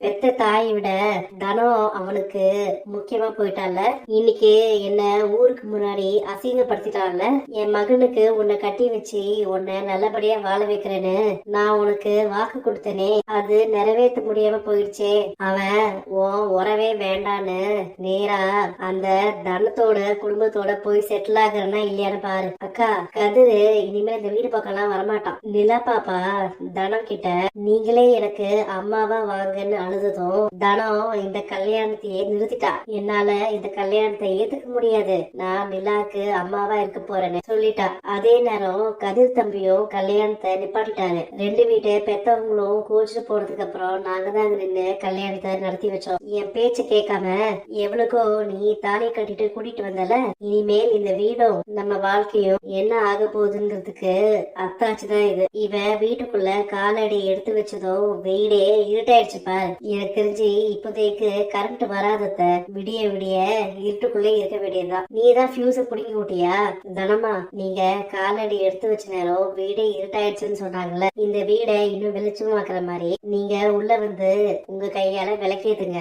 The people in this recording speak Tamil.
பெத்த தாயை விட தனம் அவனுக்கு முக்கியமா போயிட்டால. இன்னைக்கு என்ன ஊருக்கு முன்னாடி அசிங்கப்படுத்திட்டான்ல. என் மகனுக்கு உன்னை கட்டி வச்சு உன்னை நல்லபடியா வாழ வைக்கிறேன்னு நான் உனக்கு வாக்கு கொடுத்தனே, அது நிறைவேற்ற முடியாம போயிடுச்சே. அவன் உன் உறவே வேண்டான்னு நேரா அந்த தனத்தோட குடும்பத்தோட போய் செட்டில் ஆகுறனா இல்லையான்னு பாரு. அக்கா, கதிரு இனிமே இந்த வீடு பக்கம்லாம் வரமாட்டான். நிலா பாப்பா தனம் கிட்ட நீங்களே எனக்கு அம்மாவா வாங்கன்னு அழுததும் தனம் இந்த கல்யாணத்தையே நிறுத்திட்டா. என்னால இந்த கல்யாணத்தை ஏத்துக்க முடியாது, நான் நிலாக்கு அம்மாவா இருக்க போறேன்னு சொல்லிட்டா. அதே நேரம் கதிர் தம்பியும் கல்யாணத்தை நிப்பாட்டிட்டாரு. ரெண்டு வீட்டு பெத்தவங்களும் கோச்சிட்டு போனதுக்கு அப்புறம் நாங்க தான் நின்று கல்யாணத்தை நடத்தி வச்சோம். என் பேச்சு கேட்காம எவ்வளவுக்கோ நீ தாலி கட்டிட்டு கூட்டிட்டு வந்தல. இனிமேல் இந்த வீடும் நம்ம வாழ்க்கையும் என்ன ஆக போகுதுங்கிறதுக்கு அத்தாச்சுதான் இது. இவன் வீட்டுக்குள்ள காலடி எடுத்து வச்சதும் வீடே இருட்டாயிடுச்சு பாரு. எனக்கு தெரிஞ்சு இப்போதைக்கு கரண்ட் வராதத விடிய விடிய இருட்டுக்குள்ளே இருக்க வேண்டியதுதான். நீதான் ஃபியூஸ புடிங்கி விட்டியா? தனமா, நீங்க காலடி எடுத்து வச்ச நேரம் வீடே இருட்டாயிடுச்சுன்னு சொன்னாங்கல்ல. இந்த வீடை இன்னும் வெளிச்சமாக்குற மாதிரி நீங்க உள்ள வந்து உங்க கையால விளக்கேத்துங்க.